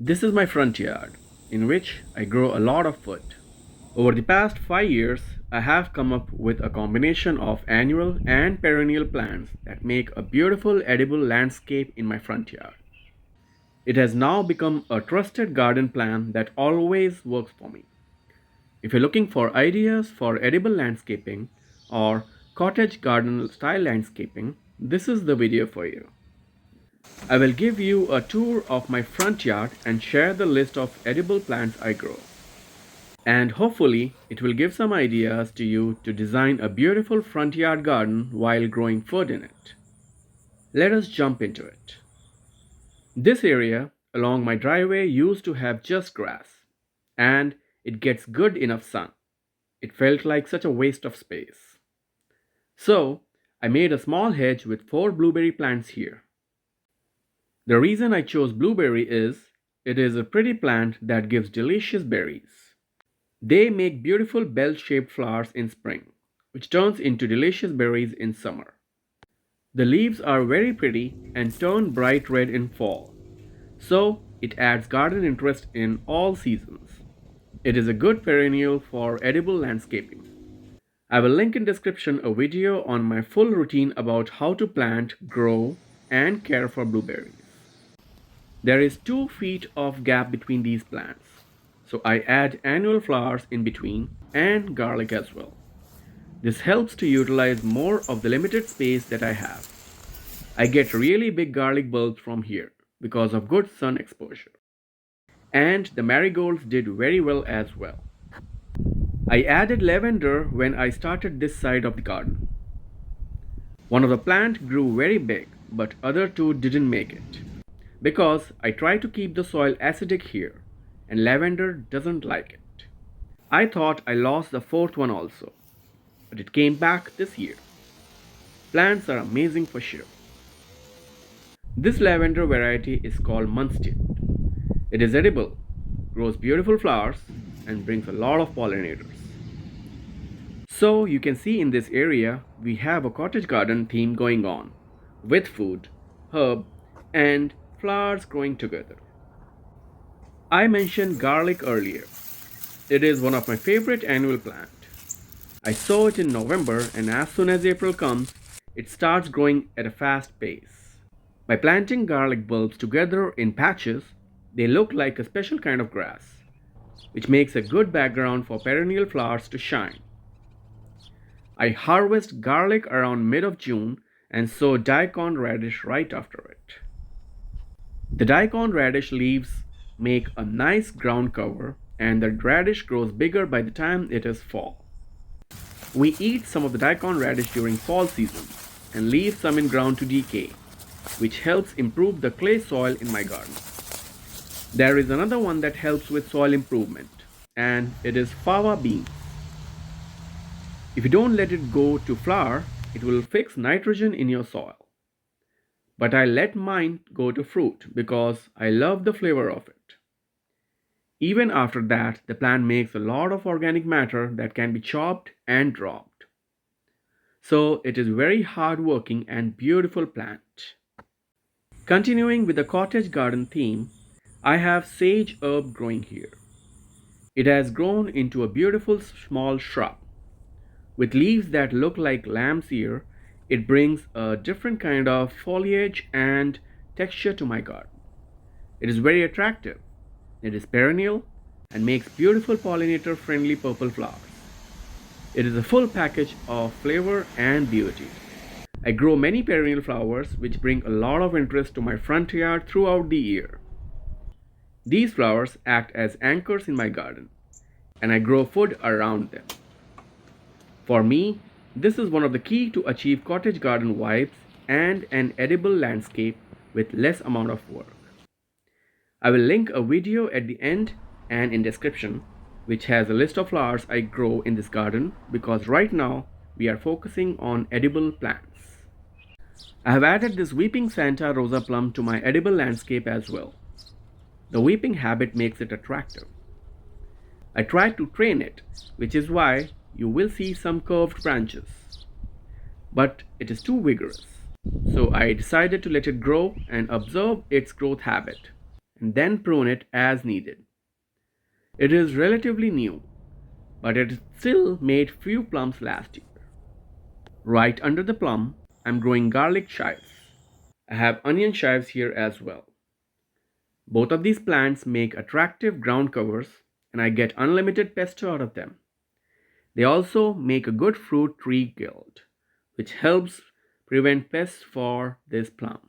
This is my front yard, in which I grow a lot of food. Over the past 5 years, I have come up with a combination of annual and perennial plants that make a beautiful edible landscape in my front yard. It has now become a trusted garden plan that always works for me. If you're looking for ideas for edible landscaping or cottage garden style landscaping, this is the video for you. I will give you a tour of my front yard and share the list of edible plants I grow. And hopefully, it will give some ideas to you to design a beautiful front yard garden while growing food in it. Let us jump into it. This area along my driveway used to have just grass, and it gets good enough sun. It felt like such a waste of space. So, I made a small hedge with 4 blueberry plants here. The reason I chose blueberry is it is a pretty plant that gives delicious berries. They make beautiful bell-shaped flowers in spring, which turns into delicious berries in summer. The leaves are very pretty and turn bright red in fall, so it adds garden interest in all seasons. It is a good perennial for edible landscaping. I will link in description a video on my full routine about how to plant, grow, and care for blueberries. There is 2 feet of gap between these plants, so I add annual flowers in between and garlic as well. This helps to utilize more of the limited space that I have. I get really big garlic bulbs from here because of good sun exposure. And the marigolds did very well as well. I added lavender when I started this side of the garden. One of the plants grew very big, but other 2 didn't make it. Because I try to keep the soil acidic here, and lavender doesn't like it. I thought I lost the 4th one also, but it came back this year. Plants are amazing for sure. This lavender variety is called Munstead. It is edible, grows beautiful flowers, and brings a lot of pollinators. So you can see in this area we have a cottage garden theme going on, with food, herb, and flowers growing together. I mentioned garlic earlier. It is one of my favorite annual plants. I sow it in November, and as soon as April comes, it starts growing at a fast pace. By planting garlic bulbs together in patches, they look like a special kind of grass, which makes a good background for perennial flowers to shine. I harvest garlic around mid of June and sow Daon radish right after it. The daikon radish leaves make a nice ground cover, and the radish grows bigger by the time it is fall. We eat some of the daikon radish during fall season and leave some in ground to decay, which helps improve the clay soil in my garden. There is another one that helps with soil improvement, and it is fava beans. If you don't let it go to flower, it will fix nitrogen in your soil. But I let mine go to fruit because I love the flavor of it. Even after that, the plant makes a lot of organic matter that can be chopped and dropped. So it is very hard-working and beautiful plant. Continuing with the cottage garden theme, I have sage herb growing here. It has grown into a beautiful small shrub. With leaves that look like lamb's ear, it brings a different kind of foliage and texture to my garden. It is very attractive. It is perennial and makes beautiful pollinator-friendly purple flowers. It is a full package of flavor and beauty. I grow many perennial flowers which bring a lot of interest to my front yard throughout the year. These flowers act as anchors in my garden, and I grow food around them. For me, this is one of the key to achieve cottage garden vibes and an edible landscape with less amount of work. I will link a video at the end and in description which has a list of flowers I grow in this garden because right now we are focusing on edible plants. I have added this weeping Santa Rosa Plum to my edible landscape as well. The weeping habit makes it attractive. I tried to train it, which is why you will see some curved branches. But it is too vigorous, so I decided to let it grow and observe its growth habit. and then prune it as needed. It is relatively new, but it still made few plums last year. Right under the plum, I'm growing garlic chives. I have onion chives here as well. Both of these plants make attractive ground covers, and I get unlimited pesto out of them. They also make a good fruit tree guild, which helps prevent pests for this plum.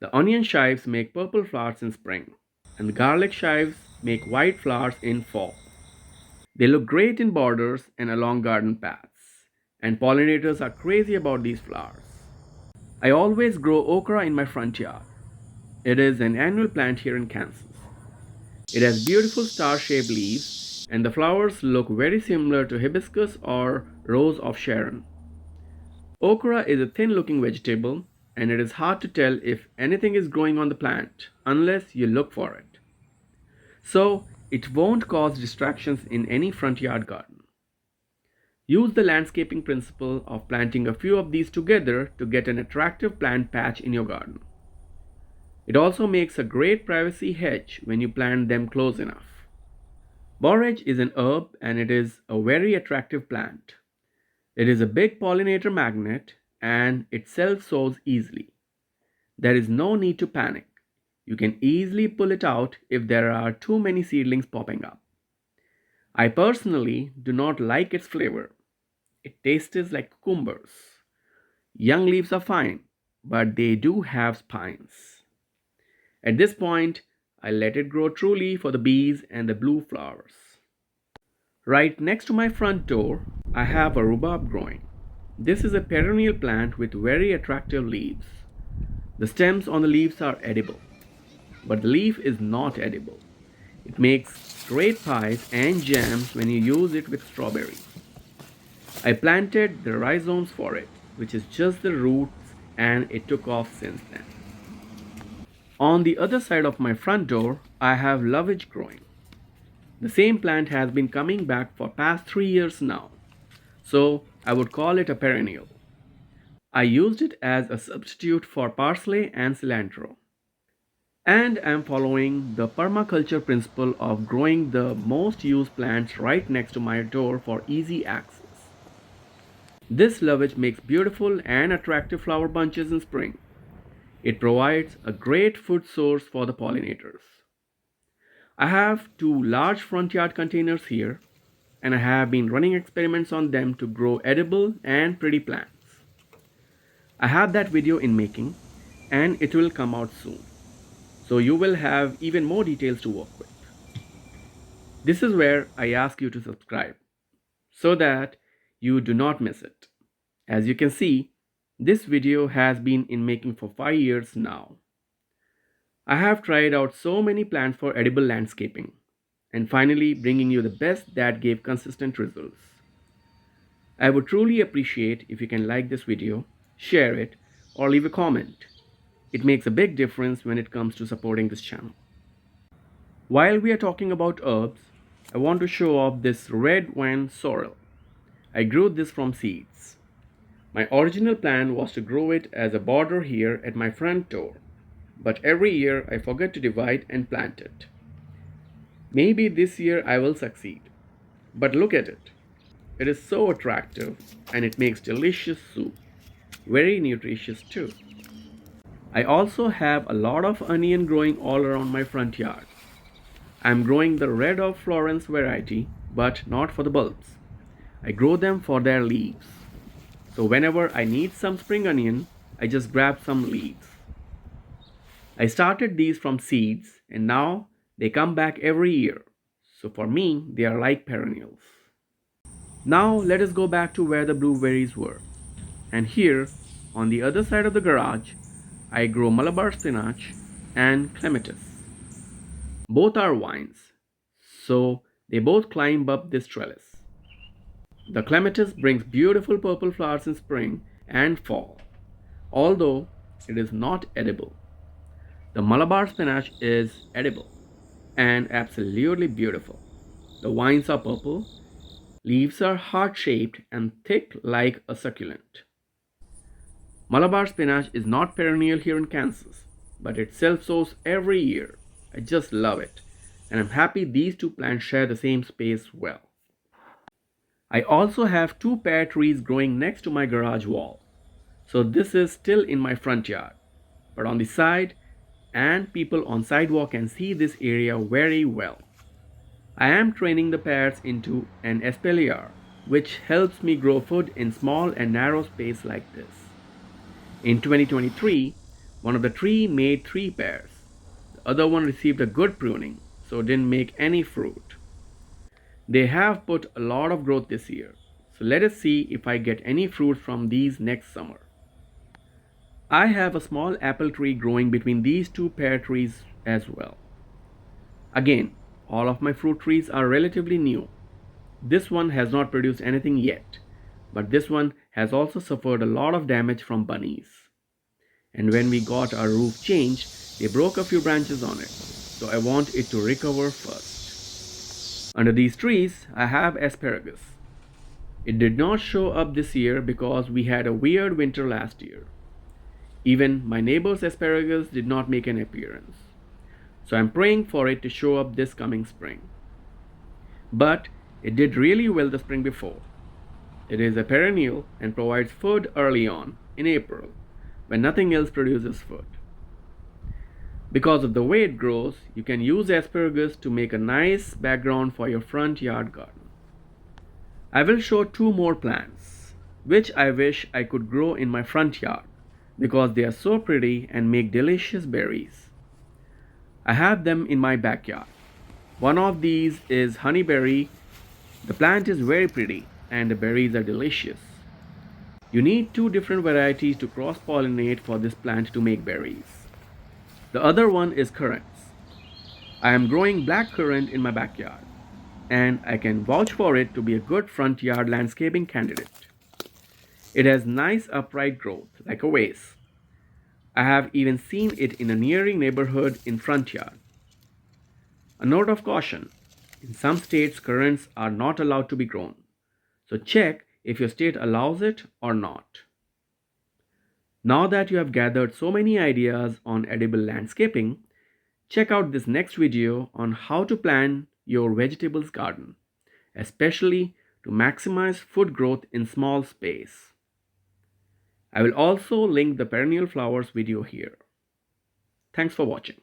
The onion chives make purple flowers in spring, and the garlic chives make white flowers in fall. They look great in borders and along garden paths, and pollinators are crazy about these flowers. I always grow okra in my front yard. It is an annual plant here in Kansas. It has beautiful star-shaped leaves, and the flowers look very similar to hibiscus or rose of Sharon. Okra is a thin-looking vegetable, and it is hard to tell if anything is growing on the plant unless you look for it. So, it won't cause distractions in any front yard garden. Use the landscaping principle of planting a few of these together to get an attractive plant patch in your garden. It also makes a great privacy hedge when you plant them close enough. Borage is an herb and it is a very attractive plant. It is a big pollinator magnet and it self sows easily. There is no need to panic. You can easily pull it out if there are too many seedlings popping up. I personally do not like its flavor. It tastes like cucumbers. Young leaves are fine, but they do have spines. At this point, I let it grow truly for the bees and the blue flowers. Right next to my front door, I have a rhubarb growing. This is a perennial plant with very attractive leaves. The stems on the leaves are edible, but the leaf is not edible. It makes great pies and jams when you use it with strawberries. I planted the rhizomes for it, which is just the roots, and it took off since then. On the other side of my front door, I have Lavage growing. The same plant has been coming back for past 3 years now, so I would call it a perennial. I used it as a substitute for parsley and cilantro. And I'm following the permaculture principle of growing the most used plants right next to my door for easy access. This lovage makes beautiful and attractive flower bunches in spring. It provides a great food source for the pollinators. I have two large front yard containers here, and I have been running experiments on them to grow edible and pretty plants. I have that video in making, and it will come out soon. So you will have even more details to work with. This is where I ask you to subscribe so that you do not miss it. As you can see, this video has been in making for 5 years now. I have tried out so many plants for edible landscaping and finally bringing you the best that gave consistent results. I would truly appreciate if you can like this video, share it, or leave a comment. It makes a big difference when it comes to supporting this channel. While we are talking about herbs, I want to show off this red wine sorrel. I grew this from seeds. My original plan was to grow it as a border here at my front door, but every year I forget to divide and plant it. Maybe this year I will succeed. But look at it. It is so attractive and it makes delicious soup. Very nutritious too. I also have a lot of onion growing all around my front yard. I'm growing the red of Florence variety, but not for the bulbs. I grow them for their leaves. So whenever I need some spring onion, I just grab some leaves. I started these from seeds and now they come back every year. So for me, they are like perennials. Now let us go back to where the blueberries were. And here, on the other side of the garage, I grow Malabar spinach and clematis. Both are vines, so they both climb up this trellis. The clematis brings beautiful purple flowers in spring and fall, although it is not edible. The Malabar spinach is edible and absolutely beautiful. The vines are purple, leaves are heart-shaped and thick like a succulent. Malabar spinach is not perennial here in Kansas, but it self-sows every year. I just love it, and I'm happy these two plants share the same space well. I also have two pear trees growing next to my garage wall. So this is still in my front yard, but on the side, and people on sidewalk can see this area very well. I am training the pears into an espalier, which helps me grow food in small and narrow space like this. In 2023, one of the tree made 3 pears. The other one received a good pruning, so didn't make any fruit. They have put a lot of growth this year, so let us see if I get any fruit from these next summer. I have a small apple tree growing between these two pear trees as well. Again, all of my fruit trees are relatively new. This one has not produced anything yet, but this one has also suffered a lot of damage from bunnies. And when we got our roof changed, they broke a few branches on it, so I want it to recover first. Under these trees, I have asparagus. It did not show up this year because we had a weird winter last year. Even my neighbor's asparagus did not make an appearance. So I'm praying for it to show up this coming spring. But it did really well the spring before. It is a perennial and provides food early on, in April, when nothing else produces food. Because of the way it grows, you can use asparagus to make a nice background for your front yard garden. I will show two more plants, which I wish I could grow in my front yard because they are so pretty and make delicious berries. I have them in my backyard. One of these is honeyberry. The plant is very pretty and the berries are delicious. You need two different varieties to cross pollinate for this plant to make berries. The other one is currants. I am growing black currant in my backyard, and I can vouch for it to be a good front yard landscaping candidate. It has nice upright growth, like a vase. I have even seen it in a nearing neighborhood in front yard. A note of caution: in some states, currants are not allowed to be grown, so check if your state allows it or not. Now that you have gathered so many ideas on edible landscaping, check out this next video on how to plan your vegetables garden, especially to maximize food growth in small space. I will also link the perennial flowers video here. Thanks for watching.